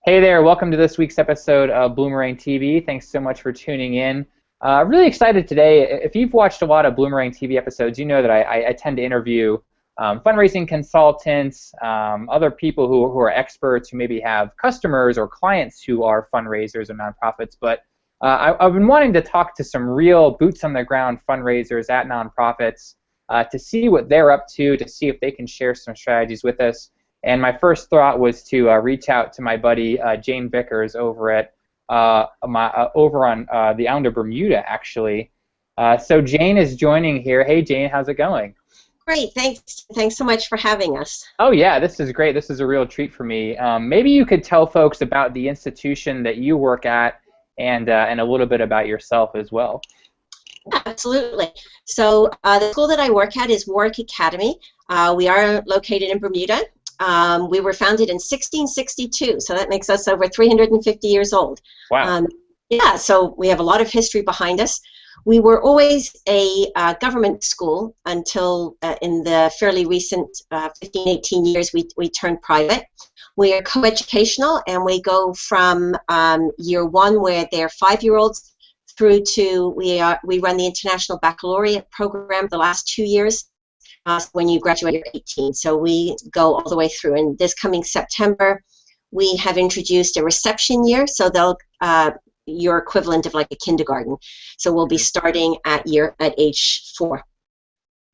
Hey there, welcome to this week's episode of Bloomerang TV. Thanks so much for tuning in. Really excited today. If you've watched a lot of Bloomerang TV episodes, you know that I tend to interview fundraising consultants, other people who are experts who maybe have customers or clients who are fundraisers or nonprofits. But I've been wanting to talk to some real boots-on-the-ground fundraisers at nonprofits to see what they're up to see if they can share some strategies with us. And my first thought was to reach out to my buddy Jane Vickers over at over on the island of Bermuda, actually. So Jane is joining here. Hey Jane, how's it going? Great, thanks. Thanks so much for having us. Oh yeah, this is great. This is a real treat for me. Maybe you could tell folks about the institution that you work at and a little bit about yourself as well. Yeah, absolutely. So the school that I work at is Warwick Academy. We are located in Bermuda. We were founded in 1662, so that makes us over 350 years old. Wow. Yeah, so we have a lot of history behind us. We were always a government school until in the fairly recent 15, 18 years we turned private. We are co-educational, and we go from year one, where they're 5-year-olds, through to we run the International Baccalaureate program the last 2 years. When you graduate, you're 18. So we go all the way through. And this coming September, we have introduced a reception year. So they'll your equivalent of like a kindergarten. So we'll be starting at age 4.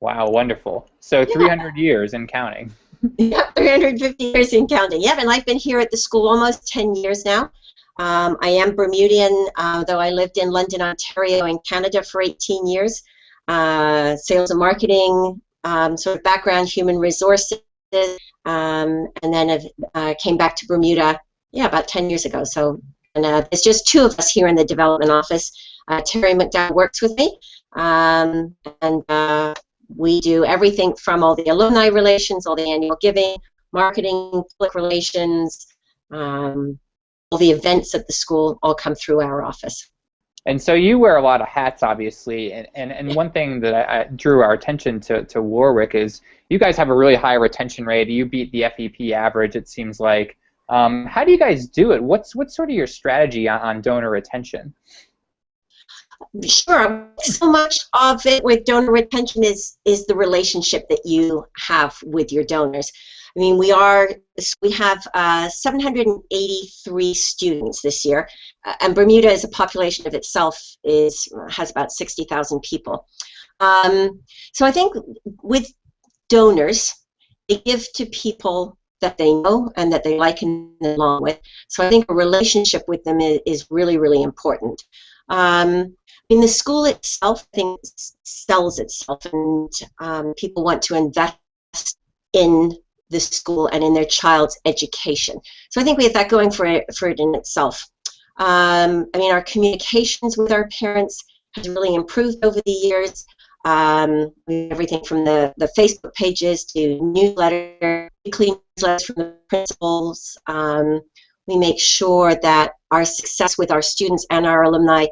Wow, wonderful. So 300 years and counting. Yeah, 350 years and counting. Yeah, and I've been here at the school almost 10 years now. I am Bermudian, though I lived in London, Ontario, and Canada for 18 years. Sales and marketing. Sort of background, human resources, and then came back to Bermuda, about 10 years ago. So, and there's just 2 of us here in the development office. Terry McDowell works with me, and we do everything from all the alumni relations, all the annual giving, marketing, public relations, all the events at the school all come through our office. And so you wear a lot of hats, obviously, and one thing that I drew our attention to Warwick is you guys have a really high retention rate. You beat the FEP average, it seems like. How do you guys do it? What's sort of your strategy on donor retention? Sure. So much of it with donor retention is the relationship that you have with your donors. I mean, we have 783 students this year, and Bermuda, as a population of itself, has about 60,000 people. So I think with donors, they give to people that they know and that they like and get along with. So I think a relationship with them is really, really important. I mean, the school itself, I think, sells itself, and people want to invest in the school and in their child's education. So I think we have that going for it in itself. I mean, our communications with our parents has really improved over the years. Everything from the Facebook pages to newsletters, weekly newsletters from the principals. We make sure that our success with our students and our alumni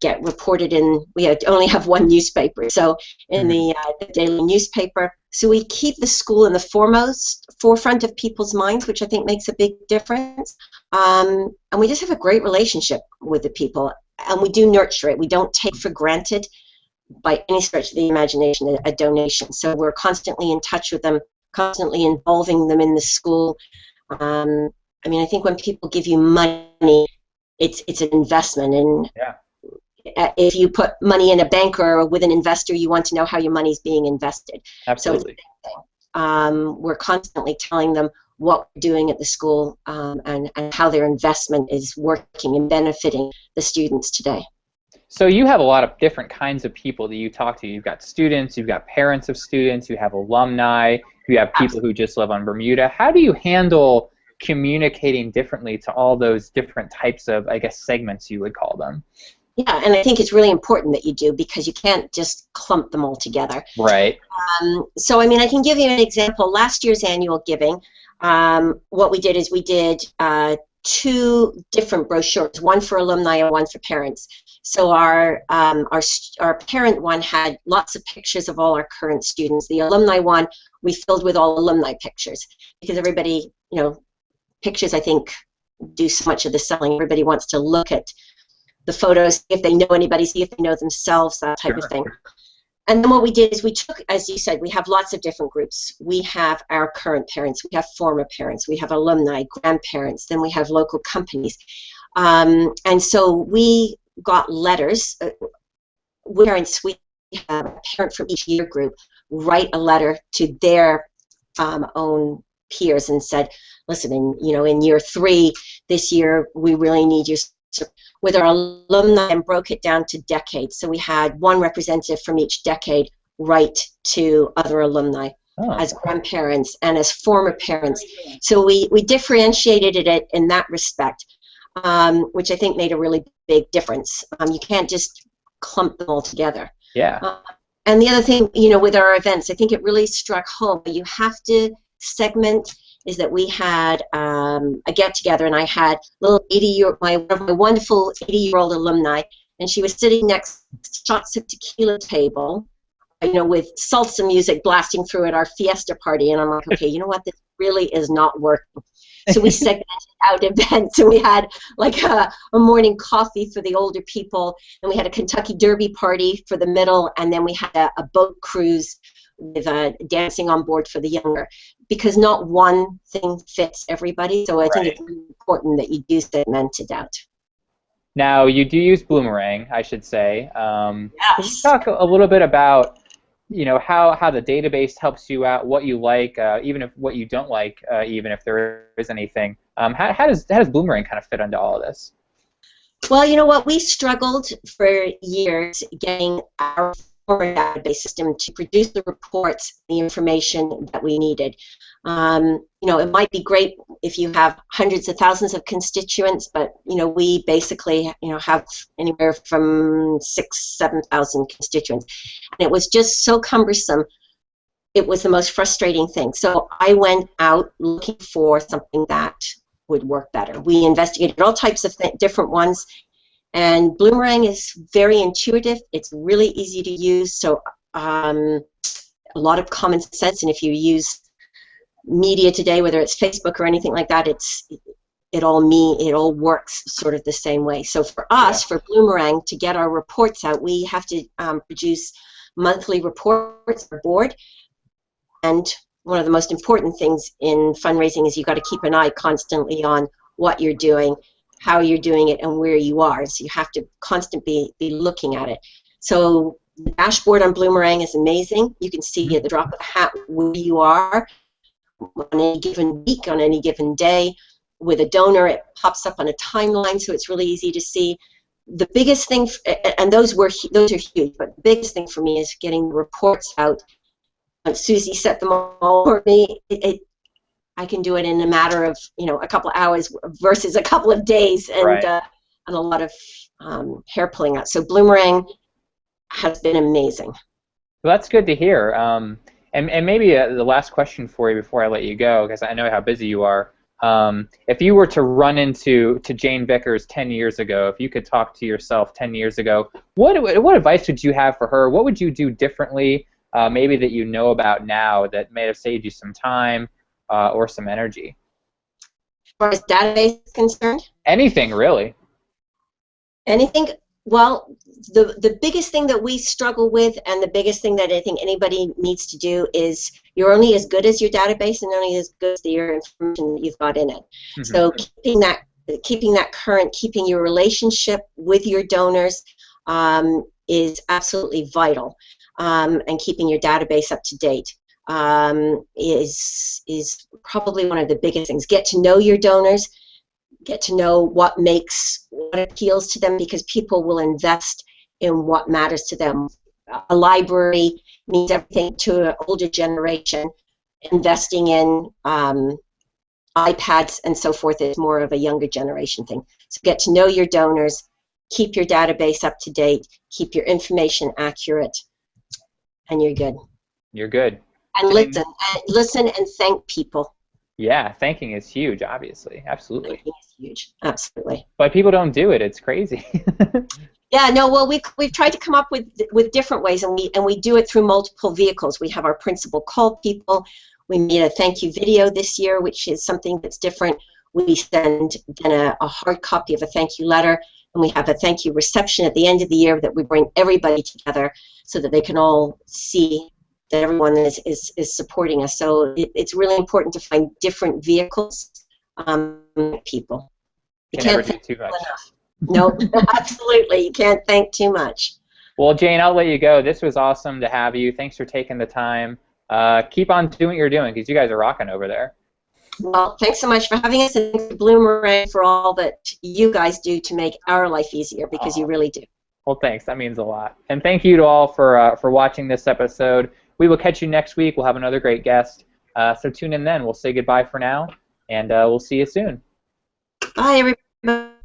get reported in, we only have one newspaper, so in the daily newspaper. So we keep the school in the forefront of people's minds, which I think makes a big difference. And we just have a great relationship with the people, and we do nurture it. We don't take for granted, by any stretch of the imagination, a donation. So we're constantly in touch with them, constantly involving them in the school. I mean, I think when people give you money, it's an investment, and if you put money in a bank or with an investor, you want to know how your money is being invested. Absolutely. So we're constantly telling them what we're doing at the school and how their investment is working and benefiting the students today. So you have a lot of different kinds of people that you talk to. You've got students, you've got parents of students, you have alumni, you have people who just live on Bermuda. How do you handle communicating differently to all those different types of, I guess, segments you would call them? Yeah, and I think it's really important that you do, because you can't just clump them all together. Right. So, I mean, I can give you an example. Last year's annual giving, what we did is we did 2 different brochures, one for alumni and one for parents. So our parent one had lots of pictures of all our current students. The alumni one we filled with all alumni pictures, because everybody, pictures, I think, do so much of the selling. Everybody wants to look at the photos, see if they know anybody, see if they know themselves, that type of thing. And then what we did is we took, as you said, we have lots of different groups. We have our current parents, we have former parents, we have alumni, grandparents, then we have local companies. And so we got letters. Parents, we have a parent from each year group write a letter to their own peers and said, listen, in year 3 this year, we really need your support. With our alumni, and broke it down to decades. So we had one representative from each decade write to other alumni as grandparents and as former parents. So we differentiated it in that respect, which I think made a really big difference. You can't just clump them all together. Yeah. And the other thing, with our events, I think it really struck home. You have to segment. Is that we had a get-together, and I had one of my wonderful 80-year-old alumni, and she was sitting next to shots of tequila table, with salsa music blasting through at our fiesta party, and I'm like, okay, you know what, this really is not working. So we segmented out events, and we had like a morning coffee for the older people, and we had a Kentucky Derby party for the middle, and then we had a boat cruise with dancing on board for the younger, because not one thing fits everybody. So I think it's really important that you do segment it out. Now, you do use Bloomerang, I should say. Yes. Can you talk a little bit about, how the database helps you out, what you like, even if what you don't like, even if there is anything. How does Bloomerang kind of fit into all of this? Well, you know what? We struggled for years getting our database system to produce the reports, the information that we needed. It might be great if you have hundreds of thousands of constituents, but we basically have anywhere from 6,000-7,000 constituents, and it was just so cumbersome. It was the most frustrating thing. So I went out looking for something that would work better. We investigated all types of different ones. And Bloomerang is very intuitive. It's really easy to use. So a lot of common sense. And if you use media today, whether it's Facebook or anything like that, it all works sort of the same way. So for us, for Bloomerang, to get our reports out, we have to produce monthly reports for board. And one of the most important things in fundraising is you got to keep an eye constantly on what you're doing, how you're doing it, and where you are. So you have to constantly be looking at it. So the dashboard on Bloomerang is amazing. You can see at the drop of a hat where you are on any given week, on any given day. With a donor, it pops up on a timeline, so it's really easy to see. The biggest thing, and those are huge, but the biggest thing for me is getting the reports out. Susie set them all for me. I can do it in a matter of a couple of hours versus a couple of days, and a lot of hair pulling out. So Bloomerang has been amazing. Well, that's good to hear. And maybe the last question for you before I let you go, because I know how busy you are. If you were to run into Jane Vickers 10 years ago, if you could talk to yourself 10 years ago, what advice would you have for her? What would you do differently, maybe that you know about now that may have saved you some time or some energy? As far as database is concerned? Anything, really. Anything? Well, the biggest thing that we struggle with, and the biggest thing that I think anybody needs to do, is you're only as good as your database and only as good as your information that you've got in it. Mm-hmm. So keeping that current, keeping your relationship with your donors is absolutely vital, and keeping your database up to date is probably one of the biggest things. Get to know your donors. Get to know what appeals to them, because people will invest in what matters to them. A library means everything to an older generation. Investing in iPads and so forth is more of a younger generation thing. So get to know your donors, keep your database up to date, keep your information accurate, and you're good. You're good. And listen and thank people. Yeah, thanking is huge, obviously. Absolutely. Thanking is huge, absolutely. But people don't do it. It's crazy. Yeah, no, well, we've tried to come up with different ways, and we do it through multiple vehicles. We have our principal call people. We made a thank you video this year, which is something that's different. we send then a hard copy of a thank you letter, and we have a thank you reception at the end of the year that we bring everybody together so that they can all see that everyone is supporting us. So it's really important to find different vehicles, people. You Can never can't do too much. enough. No, absolutely. You can't thank too much. Well, Jane, I'll let you go. This was awesome to have you. Thanks for taking the time. Keep on doing what you're doing, because you guys are rocking over there. Well, thanks so much for having us, and thanks to Bloomerang for all that you guys do to make our life easier, because you really do. Well, thanks. That means a lot. And thank you to all for watching this episode. We will catch you next week. We'll have another great guest. So tune in then. We'll say goodbye for now, and we'll see you soon. Bye, everybody.